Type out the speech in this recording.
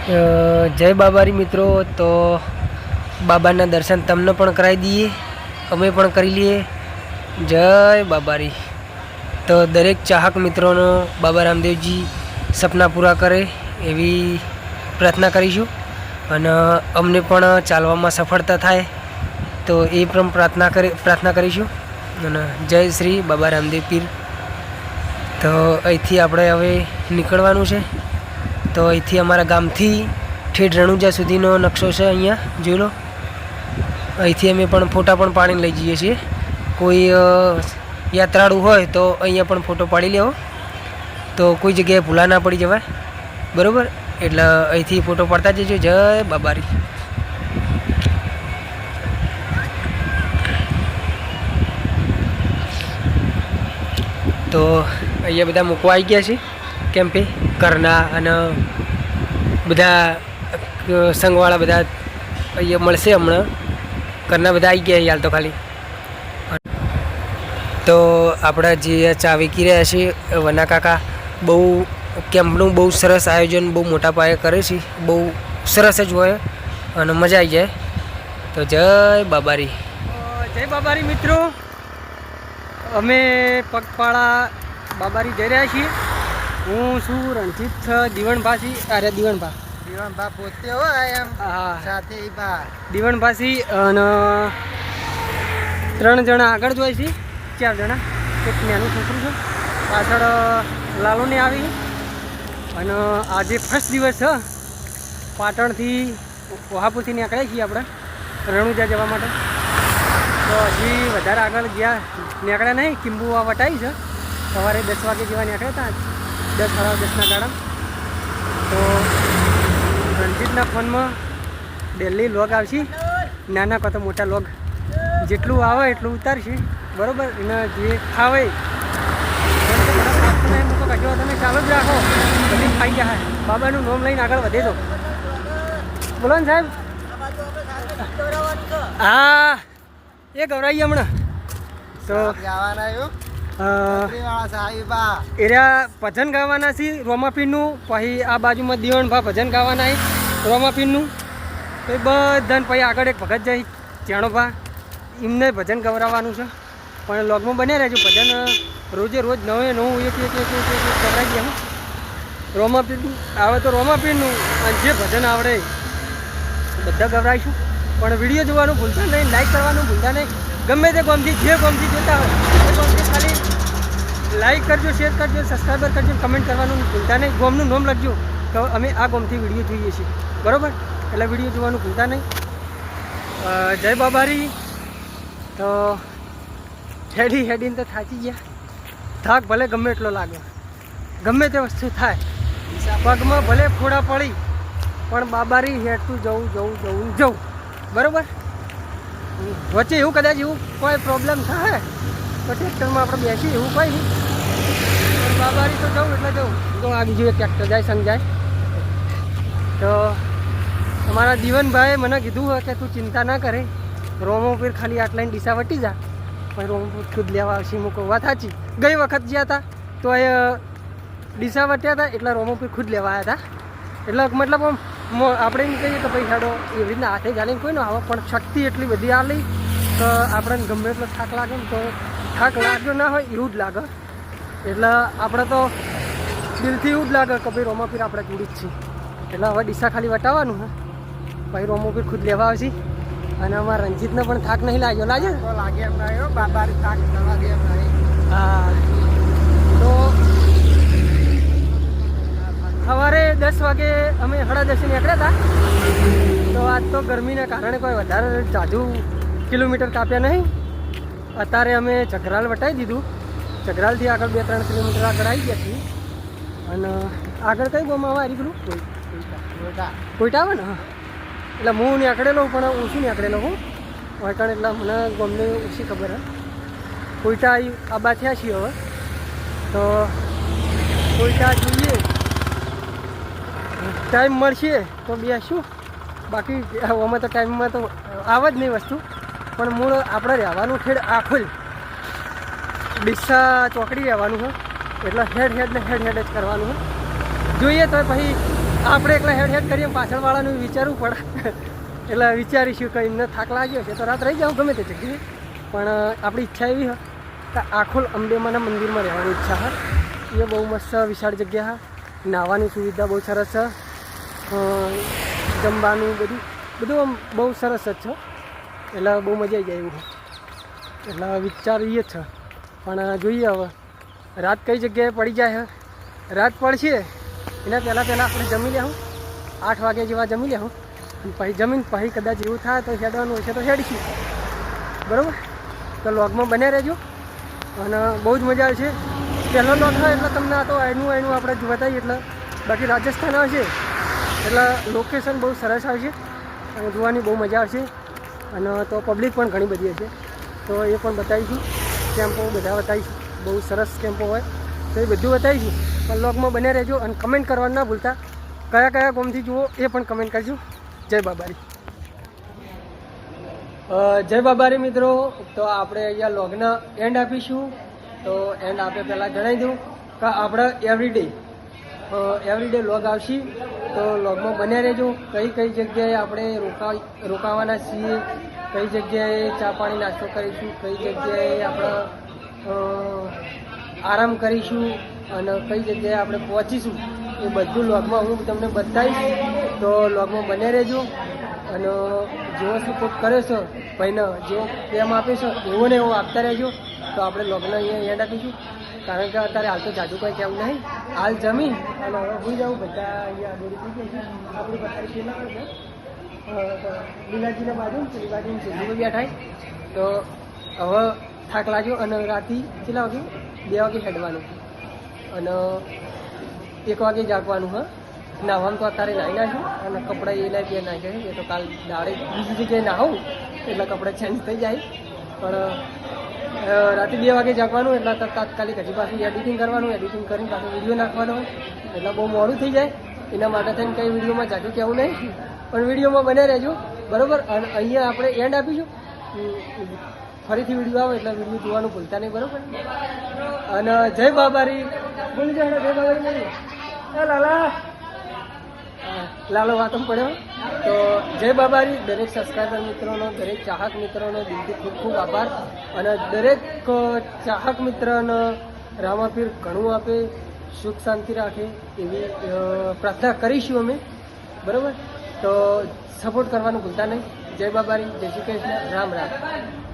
જય બાબારી મિત્રો. તો બાબાના દર્શન તમને પણ કરાવી દઈએ, અમે પણ કરી લઈએ. જય બાબારી. તો દરેક ચાહક મિત્રોનો બાબા રામદેવજી સપના પૂરા કરે એવી પ્રાર્થના કરીશું, અને અમને પણ ચાલવામાં સફળતા થાય તો એ પણ પ્રાર્થના કરીશું. અને જય શ્રી બાબા રામદેવ પીર. તો અહીંથી આપણે હવે નીકળવાનું છે. તો અહીંથી અમારા ગામથી ઠેઠ રણુજા સુધીનો નકશો છે, અહીંયા જોઈ લો. અહીંથી અમે પણ ફોટા પણ પાડીને લઈ જઈએ છીએ. કોઈ યાત્રાળુ હોય તો અહીંયા પણ ફોટો પાડી લેવો, તો કોઈ જગ્યાએ ભૂલા ના પડી જવાય, બરાબર? એટલે અહીંથી ફોટો પાડતા જજો. જય બાબારી. તો અહીંયા બધા મૂકવા આવી ગયા છે કેમ્પે, ઘરના અને બધા સંઘવાળા બધા અહીંયા મળશે હમણાં. ઘરના બધા આવી ગયા હાલ તો ખાલી. તો આપણા જે ચા વેચી રહ્યા છે વના કાકા, બહુ કેમ્પનું બહુ સરસ આયોજન બહુ મોટા પાયે કરે છે. બહુ સરસ જ હોય અને મજા આવી જાય. તો જય બાબારી. જય બાબારી મિત્રો. અમે પગપાળા બાબારી જઈ રહ્યા છીએ. હું છું રણજીત દીવણભાસી. અરે દીવણભા પોતે હોય એમ. હા, સાથે દીવણભાસી અને 3 જણા આગળ જ હોય છે, 4 જણા. એક નાનું છોકરું છે પાછળ, લાલુને આવી. અને આજે ફર્સ્ટ દિવસ છે. પાટણથી વહાપુરથી નીકળ્યા છીએ આપણે રણુજા જવા માટે. તો હજી વધારે આગળ નીકળ્યા નહીં. કિંબુવા વટાઈ છે. સવારે 10 વાગે જેવા નીકળ્યા હતા, 10 સાડા 10ના ગાળા. તો રણજીતના ફોનમાં ડેલી લોગ આવશે, નાના કહો તો મોટા લોગ. જેટલું આવે એટલું ઉતારશે, બરાબર? એને જે ખાવે કચો તમે ચાલુ જ રાખો, બધી ખાઈ ગયા. બાબાનું નામ લઈને આગળ વધે તો બોલો ને સાહેબ. હા, એ ગવરાઈએ હમણાં. તો એરિયા ભજન ગાવાના છે રોમાપીરનું. પછી આ બાજુમાં દીવણભા ભજન ગાવાના છે રોમાપીરનું. તો એ બધાને પછી આગળ એક ભગત જાય જાણોભા, એમને ભજન ગવરાવવાનું છે. પણ લોગમાં બન્યા રહેજો. ભજન રોજે રોજ નવે નવું એક ગવરાઈ ગયા. રોમાપીરનું આવે તો રોમાપીરનું, અને જે ભજન આવડે બધા ગવરાઈશું. પણ વિડીયો જોવાનું ભૂલતા નહીં, લાઈક કરવાનું ભૂલતા નહીં. ગમે તે ગોમથી જે ગોમથી જોતા હોય એ ગોમથી ખાલી લાઈક કરજો, શેર કરજો, સબસ્ક્રાઈબર કરજો, કમેન્ટ કરવાનું ભૂલતા નહીં. ગોમનું નામ લખજો તો અમે આ ગોમથી વિડીયો જોઈએ છીએ, બરાબર? એટલે વિડીયો જોવાનું ભૂલતા નહીં. જય બાબારી. તો હેડીને તો થાકી ગયા. થાક ભલે ગમે એટલો લાગે, ગમે તે વસ્તુ થાય, પગમાં ભલે ફોડા પડી, પણ બાબારી હેઠતું જવું, બરાબર? વચ્ચે એવું કદાચ એવું કોઈ પ્રોબ્લેમ થાય તો ટ્રેક્ટરમાં આપણે બેસી, એવું કોઈ નહીં. પણ બાબારી તો જવું એટલે જવું. તો આ બીજું એક ટ્રેક્ટર જાય, સંગ જાય. તો અમારા દીવનભાઈએ મને કીધું હોય કે તું ચિંતા ના કરે, રોમોપીર ખાલી આટલાઈને ડીસા વટી જા, પછી રોમોપીર ખુદ લેવા આવશે. મૂકો વાત સાચી. ગઈ વખત ગયા હતા તો એ ડીસા વટ્યા હતા, એટલે રોમોપીર ખુદ લેવા આવ્યા હતા. એટલે મતલબ આમ આપણે એમ કહીએ કે ભાઈ હેડો એવી રીતના હાથે ચાલીને કોઈ ન આવે, પણ શક્તિ એટલી બધી આલી તો આપણને ગમે એટલો થાક લાગે ને, તો થાક લાગ્યો ના હોય એવું જ લાગે. એટલે આપણે તો દિલથી એવું જ લાગે કે ભાઈ રોમાપીર આપણે જોડી જ છીએ. એટલે હવે ડીસા ખાલી વટાવવાનું હે, ભાઈ રોમાપીર ખુદ લેવા આવશે. અને અમારા રણજીતને પણ થાક નહીં લાગ્યો. લાગે એમ નહીં, બાબારી થાક લાગે એમ નહીં. હા, તો સવારે 10 વાગે અમે 10:30 નીકળ્યા હતા. તો આજ તો ગરમીના કારણે કોઈ વધારે જાજુ કિલોમીટર કાપ્યા નહીં. અત્યારે અમે ચકરાલ વટાવી દીધું. ચકરાલથી આગળ 2-3 કિલોમીટર આગળ આવી ગયા છીએ. અને આગળ કઈ ગોમાં આવે હરી પેલું કોઈટા આવે ને? હા, એટલે હું નીકળેલો પણ ઓછું નીકળેલો હું વળકણ, એટલે મને ગમને ઓછી ખબર હે. કોઈટા આબા થયા છીએ હવે. તો કોઈટા જોઈએ, ટાઈમ મળશે તો બેસશું. બાકી આમાં તો ટાઈમમાં તો આવે જ નહીં વસ્તુ. પણ મૂળ આપણે રહેવાનું ખેડ આખો જ ડીસા ચોકડી રહેવાનું છે. એટલે હેડ જ કરવાનું છે. જોઈએ તો પછી આપણે એકલા હેડ કરીએ પાછળવાળાનું વિચારવું પડે એટલે વિચારીશું કે એમને થાક લાગ્યો છે તો રાત રહી જાઉં ગમે તે જગ્યાએ પણ આપણી ઈચ્છા એવી હોય કે આખોલ અંબેમાના મંદિરમાં રહેવાની ઈચ્છા હોય એ બહુ મસ્ત વિશાળ જગ્યા હા નાહવાની સુવિધા બહુ સરસ છે જમવાનું બધું આમ બહુ સરસ જ છે એટલે બહુ મજા આવી જાય એવું એટલે વિચારીએ જ છે પણ જોઈએ હવે રાત કઈ જગ્યાએ પડી જાય રાત પડશે એના પહેલાં આપણે જમી લેવું 8 વાગે જેવા જમી લેવું પછી જમીન પછી કદાચ એવું થાય તો હેડવાનું હશે તો હેડીશું બરાબર તો લોગમાં બન્યા રહેજો અને બહુ જ મજા આવશે પહેલો લોગ હોય એટલે તમને આ તો એનું આપણે બતાવીએ એટલે બાકી રાજસ્થાન આવશે એટલે લોકેશન બહુ સરસ આવશે અને જોવાની બહુ મજા આવશે અને તો પબ્લિક પણ ઘણી બધી હશે તો એ પણ બતાવીશું કેમ્પો બધા બતાવીશું બહુ સરસ કેમ્પો હોય તો એ બધું બતાવીશું પણ લોગમાં બન્યા રહેજો અને કમેન્ટ કરવાનું ના ભૂલતા કયા ગામથી જુઓ એ પણ કમેન્ટ કરજો જય બાબારી જય બાબારી મિત્રો તો આપણે અહીંયા લોગના એન્ડ આપીશું તો એન્ડ આપે પહેલાં જણાવી દઉં કે આપણે એવરીડે લોગ આવશે તો લોગમાં બન્યા રહેજો કઈ જગ્યાએ આપણે રોકાવાના છીએ કઈ જગ્યાએ ચા પાણી નાસ્તો કરીશું કઈ જગ્યાએ આપણે આરામ કરીશું અને કઈ જગ્યાએ આપણે પહોંચીશું એ બધું લોગમાં હું તમને બતાવીશ તો લોગમાં બન્યા રહેજો અને જેવો સપોર્ટ કર્યો છો ભાઈને જેવો પ્રેમ આપે છે એવો ને એવો આપતા રહેજો તો આપણે લોગને અહીંયા એન્ડ આપીશું કારણ કે અત્યારે હાલ તો જાજુ કંઈ કહેવું નહીં હાલ જમીન અને હવે ભૂલી જાઉં બધા અહીંયા દોરી થઈ ગઈ છે આપણી બતાવી લીલાજીના બાજુ લીલાજીની ચીજમાં બેઠાય તો હવે થાક લાગ્યો અને રાતે કેટલા વાગે 2 વાગે હેડવાનું અને 1 વાગે જાગવાનું હા નાહવાનું તો અત્યારે નાહી નાખ્યું અને કપડાં એ લાવી નાખ્યા એ તો કાલ દાડે બીજી જગ્યાએ નાહું એટલે કપડાં ચેન્જ થઈ જાય પણ રાતે 2 વાગે જાગવાનું એટલે તાત્કાલિક હજી પાછું એડિટિંગ કરવાનું એડિટિંગ કરીને પાછું વિડીયો નાખવાનો એટલે બહુ મોડું થઈ જાય એના માટે થઈને કંઈ વિડીયોમાં જાજુ કહેવું નહીં પણ વિડીયોમાં બને રહેજો બરાબર અને અહીંયા આપણે એન્ડ આપીશું ફરીથી વિડીયો આવે એટલે વિડીયો જોવાનું ભૂલતા નહીં બરાબર અને જય બાબારી બોલી જાય જય બાબારી બોલી લાલો વાતો પડ્યો તો જય બાબારી દરેક સબસ્ક્રાઈબર મિત્રોનો દરેક ચાહક મિત્રોનો દિલથી ખૂબ ખૂબ આભાર અને દરેક ચાહક મિત્રનો રામાપીર ઘણું આપે સુખ શાંતિ રાખે એવી પ્રાર્થના કરીશું અમે બરાબર તો સપોર્ટ કરવાનું ભૂલતા નહીં જય બાબારી જય શ્રી કૃષ્ણ રામ રામ